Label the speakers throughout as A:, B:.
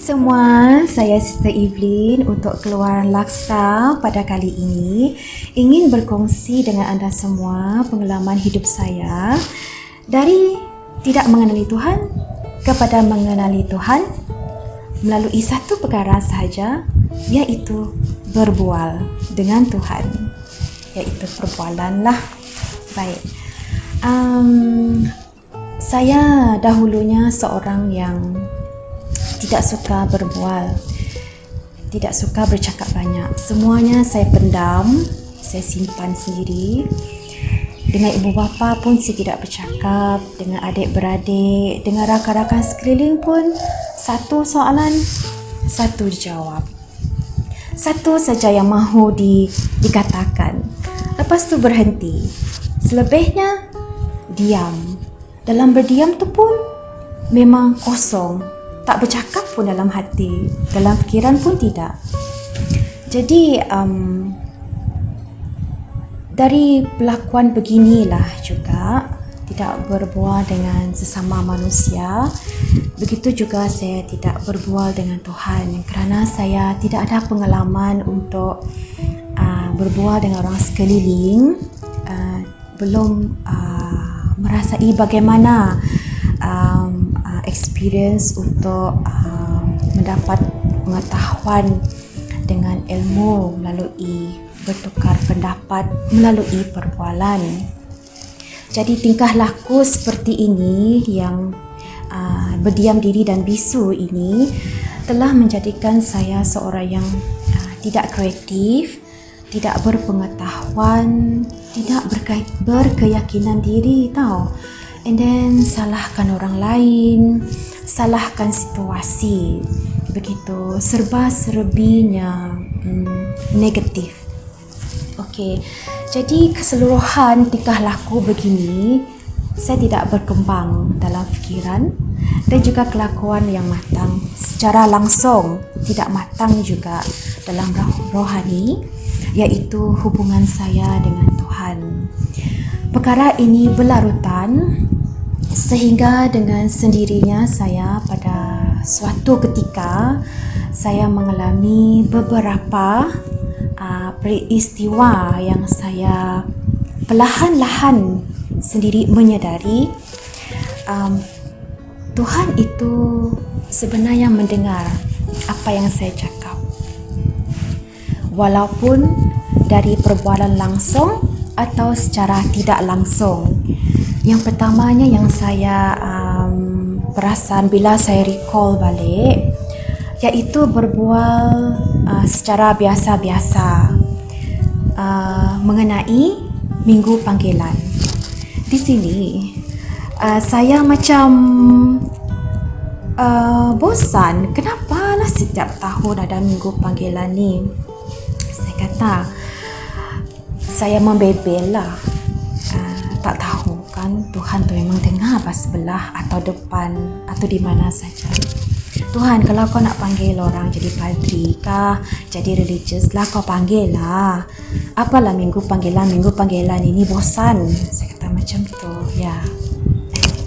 A: Semua, saya Sister Evelyn untuk Keluaran Laksa pada kali ini ingin berkongsi dengan anda semua pengalaman hidup saya dari tidak mengenali Tuhan kepada mengenali Tuhan melalui satu perkara sahaja, iaitu berbual dengan Tuhan, iaitu perbualan lah. Baik, saya dahulunya seorang yang tidak suka berbual, tidak suka bercakap banyak. Semuanya saya pendam, saya simpan sendiri. Dengan ibu bapa pun saya tidak bercakap, dengan adik-beradik, dengan rakan-rakan sekeliling pun satu soalan, satu dijawab. Satu saja yang mahu dikatakan. Lepas tu berhenti. Selebihnya diam. Dalam berdiam tu pun memang kosong. Tak bercakap pun dalam hati, dalam fikiran pun tidak. Jadi dari pelakuan beginilah juga, tidak berbual dengan sesama manusia. Begitu juga saya tidak berbual dengan Tuhan, kerana saya tidak ada pengalaman untuk berbual dengan orang sekeliling. Belum merasai bagaimana experience untuk mendapat pengetahuan dengan ilmu melalui bertukar pendapat melalui perbualan. Jadi tingkah laku seperti ini yang berdiam diri dan bisu ini telah menjadikan saya seorang yang tidak kreatif, tidak berpengetahuan, tidak berkeyakinan diri tau. And then salahkan orang lain, salahkan situasi, begitu serba-serbinya negatif. Okey, jadi keseluruhan tingkah laku begini, saya tidak berkembang dalam fikiran dan juga kelakuan yang matang secara langsung, tidak matang juga dalam rohani, iaitu hubungan saya dengan Tuhan. Perkara ini berlarutan sehingga dengan sendirinya saya pada suatu ketika saya mengalami beberapa peristiwa yang saya perlahan-lahan sendiri menyedari Tuhan itu sebenarnya mendengar apa yang saya cakap, walaupun dari perbualan langsung atau secara tidak langsung. Yang pertamanya yang saya perasan bila saya recall balik, iaitu berbual secara biasa-biasa mengenai minggu panggilan. Di sini saya macam bosan. Kenapa lah setiap tahun ada minggu panggilan ni? Saya kata saya membebel lah. Tak tahu kan Tuhan tu memang dengar pas sebelah atau depan atau di mana saja. Tuhan, kalau kau nak panggil orang jadi padri kah, jadi religious lah, kau panggil lah. Apalah minggu panggilan ini bosan. Saya kata macam tu. Ya,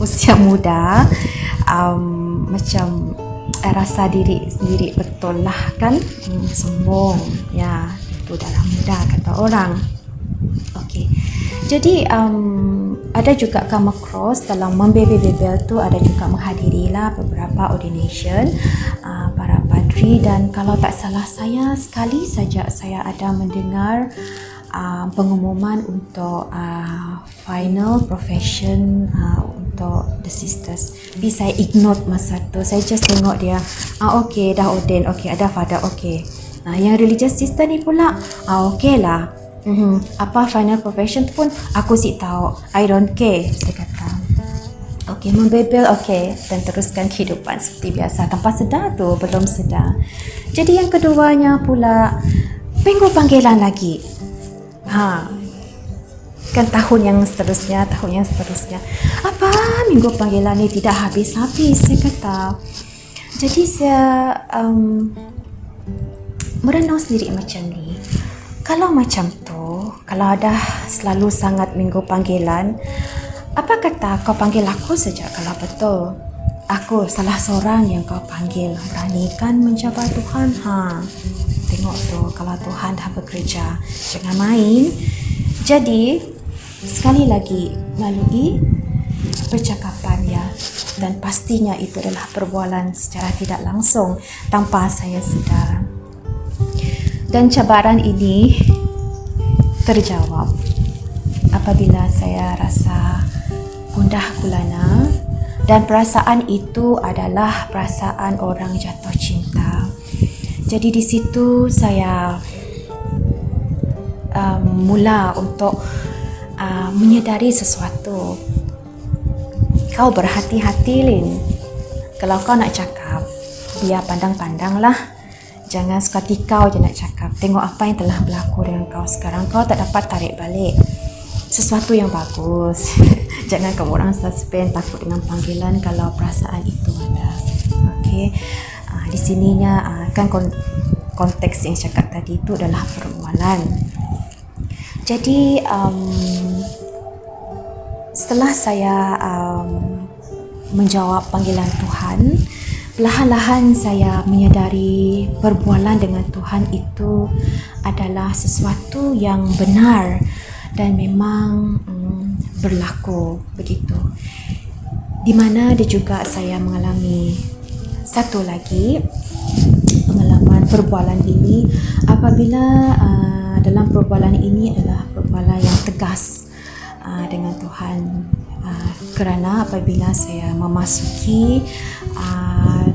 A: usia muda, macam rasa diri sendiri betul lah kan, sombong. Ya, itu dalam muda kata orang. Okey. Jadi ada juga come across dalam membebel-bebel tu, ada juga menghadirilah beberapa ordination para padri, dan kalau tak salah saya sekali saja saya ada mendengar pengumuman untuk final profession untuk the sisters. Tapi saya ignore masa tu. Saya just tengok dia, okey dah ordain, okey ada father, okey. Yang religious sister ni pula, okey lah. Apa final profession tu pun aku sih tahu. I don't care, saya kata. Okey, membebel, okey, dan teruskan kehidupan seperti biasa tanpa sedar tu, belum sedar. Jadi yang keduanya pula minggu panggilan lagi. Kan tahun yang seterusnya. Apa minggu panggilan ni tidak habis-habis, saya kata. Jadi saya merenung sendiri macam ni. Kalau macam tu, kalau ada selalu sangat minggu panggilan, apa kata kau panggil aku saja kalau betul? aku salah seorang yang kau panggil. Beranikan mencabar Tuhan. Tengok tu, kalau Tuhan dah bekerja, jangan main. Jadi sekali lagi melalui percakapan ya, dan pastinya itu adalah perbualan secara tidak langsung tanpa saya sedar. Dan cabaran ini terjawab apabila saya rasa gundah gulana, dan perasaan itu adalah perasaan orang jatuh cinta. Jadi di situ saya mula untuk menyedari sesuatu. Kau berhati-hati, Lin. Kalau kau nak cakap, biar pandang-pandanglah. Jangan seketika kau je nak cakap. Tengok apa yang telah berlaku dengan kau sekarang. Kau tak dapat tarik balik sesuatu yang bagus. Jangan kamu orang suspend, takut dengan panggilan kalau perasaan itu ada. Okey. Di sininya kan konteks yang cakap tadi itu adalah perbualan. Jadi setelah saya menjawab panggilan Tuhan, perlahan-lahan saya menyadari perbualan dengan Tuhan itu adalah sesuatu yang benar dan memang berlaku begitu. Di mana ada juga saya mengalami satu lagi pengalaman perbualan ini, apabila dalam perbualan ini adalah perbualan yang tegas dengan Tuhan, kerana apabila saya memasuki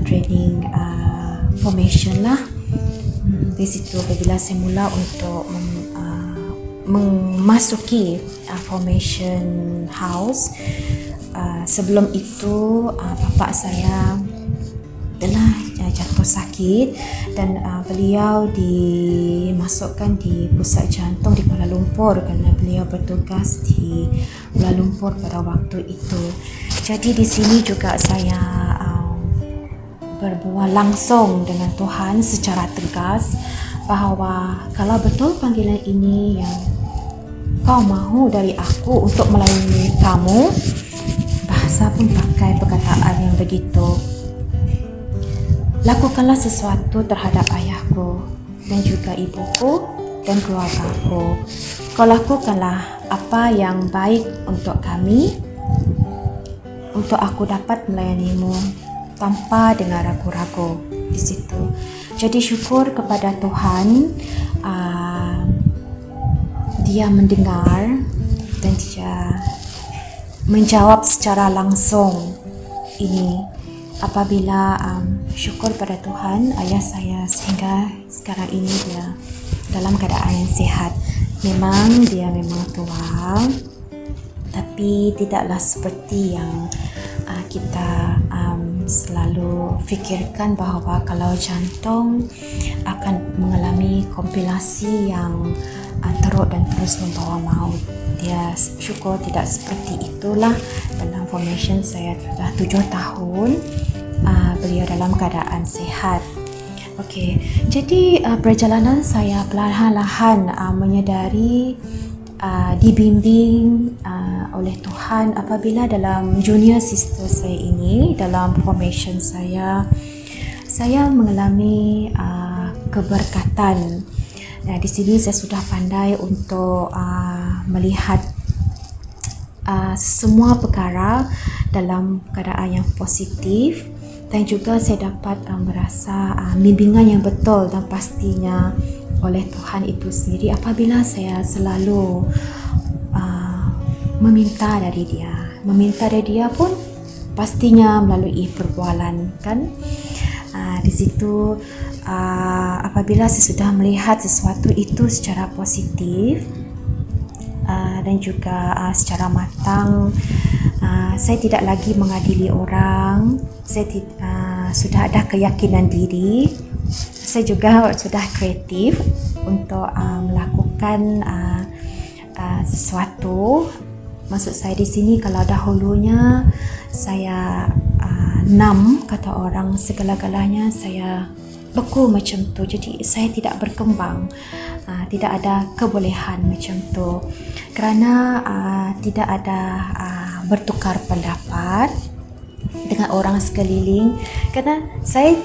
A: training formation lah, di situ apabila saya mula untuk memasuki formation house, sebelum itu bapa saya telah jatuh sakit dan beliau dimasukkan di pusat jantung di Kuala Lumpur kerana beliau bertugas di Kuala Lumpur pada waktu itu. Jadi di sini juga saya berbual langsung dengan Tuhan secara tegas bahawa kalau betul panggilan ini yang kau mahu dari aku untuk melayani kamu, bahasa pun pakai perkataan yang begitu, lakukanlah sesuatu terhadap ayahku dan juga ibuku dan keluargaku. Kau lakukanlah apa yang baik untuk kami, untuk aku dapat melayanimu tanpa dengan ragu-ragu di situ. Jadi syukur kepada Tuhan, dia mendengar dan dia menjawab secara langsung ini. Apabila syukur pada Tuhan, ayah saya sehingga sekarang ini dia dalam keadaan yang sihat. Memang dia memang tua, tapi tidaklah seperti yang kita selalu fikirkan bahawa kalau jantung akan mengalami komplikasi yang teruk dan terus membawa maut. Dia syukur tidak seperti itulah. Dalam formation saya sudah 7 tahun, beliau dalam keadaan sihat. Okey, jadi perjalanan saya perlahan-lahan menyedari, dibimbing oleh Tuhan apabila dalam junior sister saya ini, dalam formation saya mengalami keberkatan. Nah, di sini saya sudah pandai untuk melihat semua perkara dalam keadaan yang positif, dan juga saya dapat merasa bimbingan yang betul dan pastinya oleh Tuhan itu sendiri apabila saya selalu meminta dari dia pun pastinya melalui perbualan kan. Di situ apabila saya sudah melihat sesuatu itu secara positif dan juga secara matang, saya tidak lagi mengadili orang. Saya sudah ada keyakinan diri. Saya juga sudah kreatif untuk melakukan sesuatu. Maksud saya di sini, kalau dahulunya saya nam, kata orang, segala-galanya saya beku macam tu. Jadi saya tidak berkembang, tidak ada kebolehan macam tu kerana tidak ada bertukar pendapat dengan orang sekeliling, kerana saya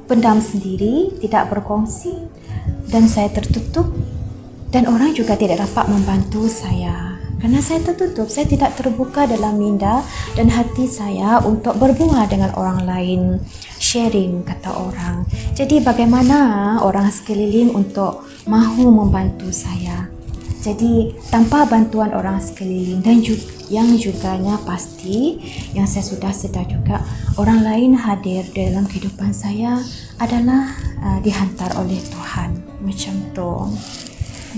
A: pendam sendiri, tidak berkongsi, dan saya tertutup, dan orang juga tidak dapat membantu saya kerana saya tertutup. Saya tidak terbuka dalam minda dan hati saya untuk berbual dengan orang lain, sharing, kata orang. Jadi bagaimana orang sekeliling untuk mahu membantu saya? Jadi tanpa bantuan orang sekeliling, dan yang juganya pasti yang saya sudah sedar juga, orang lain hadir dalam kehidupan saya adalah dihantar oleh Tuhan, macam tu.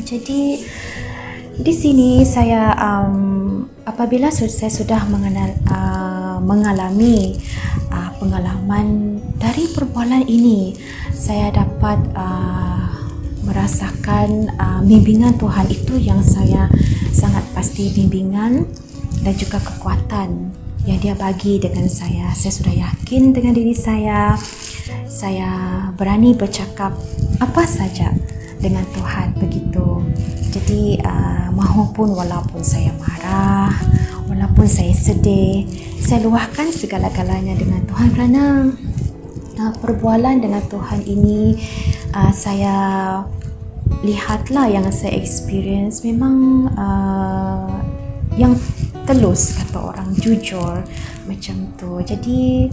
A: Jadi di sini saya apabila saya sudah mengalami pengalaman dari perbualan ini, saya dapat merasakan bimbingan Tuhan itu yang saya sangat pasti, bimbingan dan juga kekuatan yang Dia bagi dengan saya. Saya sudah yakin dengan diri saya berani bercakap apa saja dengan Tuhan, begitu. Jadi mahupun walaupun saya marah, walaupun saya sedih, saya luahkan segala-galanya dengan Tuhan, kerana perbualan dengan Tuhan ini saya lihatlah, yang saya experience memang yang telus, kata orang, jujur, macam tu. Jadi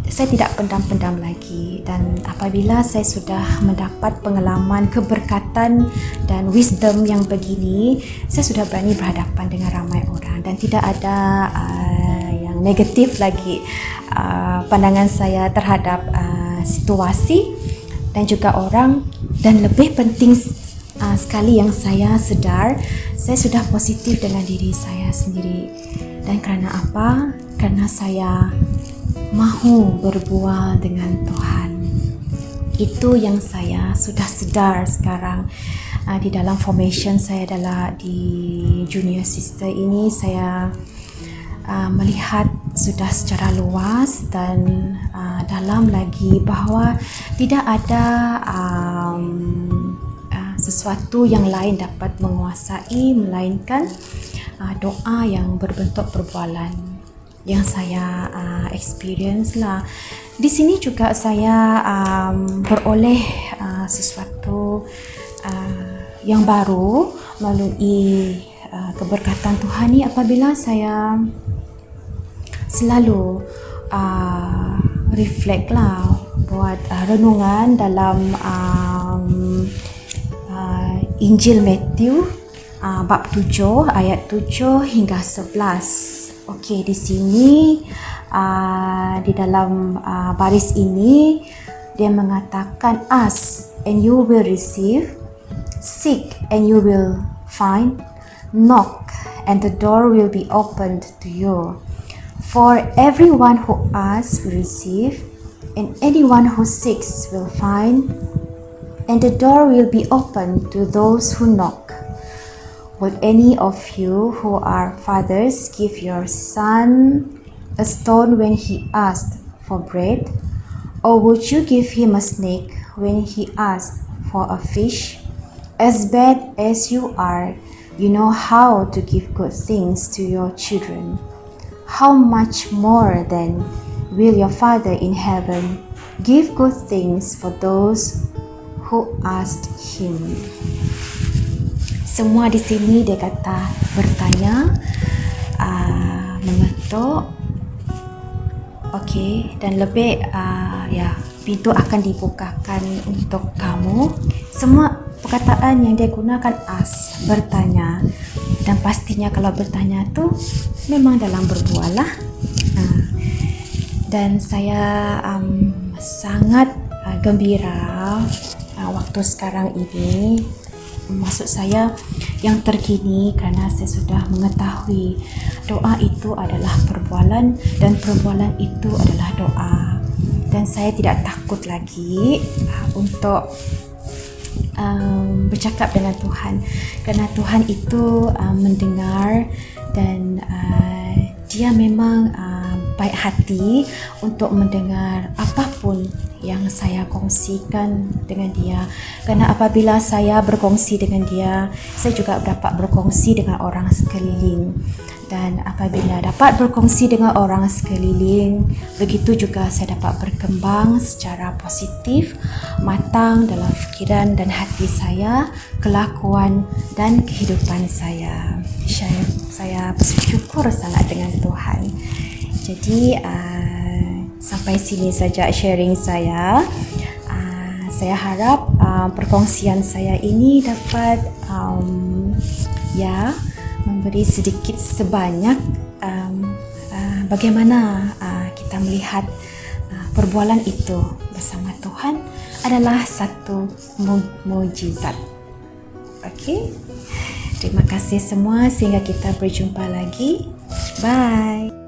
A: saya tidak pendam-pendam lagi, dan apabila saya sudah mendapat pengalaman, keberkatan dan wisdom yang begini, saya sudah berani berhadapan dengan ramai orang, dan tidak ada yang negatif lagi pandangan saya terhadap situasi dan juga orang. Dan lebih penting sekali yang saya sedar, saya sudah positif dengan diri saya sendiri. Dan kerana apa? Kerana saya mahu berbual dengan Tuhan. Itu yang saya sudah sedar sekarang. Di dalam formation saya adalah di junior sister ini, saya melihat sudah secara luas dan dalam lagi bahawa tidak ada sesuatu yang lain dapat menguasai melainkan doa yang berbentuk perbualan yang saya experience lah. Di sini juga saya beroleh sesuatu yang baru melalui keberkatan Tuhan ni, apabila saya selalu reflect lah, buat renungan dalam Injil Matthew bab 7 ayat 7 hingga 11. Okey, di sini di dalam baris ini dia mengatakan, ask and you will receive, seek and you will find, knock and the door will be opened to you. For everyone who asks will receive, and anyone who seeks will find, and the door will be opened to those who knock. Will any of you who are fathers give your son a stone when he asked for bread? Or would you give him a snake when he asked for a fish? As bad as you are, you know how to give good things to your children. How much more then will your Father in heaven give good things for those who asked him? Semua di sini dia kata bertanya, mengetuk, okey, dan lebih pintu akan dibukakan untuk kamu. Semua perkataan yang dia gunakan ask, bertanya, dan pastinya kalau bertanya tu memang dalam berbual lah. Dan saya sangat gembira waktu sekarang ini, maksud saya yang terkini, kerana saya sudah mengetahui doa itu adalah perbualan dan perbualan itu adalah doa, dan saya tidak takut lagi untuk bercakap dengan Tuhan, kerana Tuhan itu mendengar, dan dia memang baik hati untuk mendengar apapun yang saya kongsikan dengan dia. Kerana apabila saya berkongsi dengan dia, saya juga dapat berkongsi dengan orang sekeliling. Dan apabila dapat berkongsi dengan orang sekeliling, begitu juga saya dapat berkembang secara positif, matang dalam fikiran dan hati saya, kelakuan dan kehidupan saya. Saya bersyukur sangat dengan Tuhan. Jadi sampai sini saja sharing saya. Saya harap perkongsian saya ini dapat memberi sedikit sebanyak bagaimana kita melihat perbualan itu bersama Tuhan adalah satu mukjizat. Okey. Terima kasih semua, sehingga kita berjumpa lagi. Bye.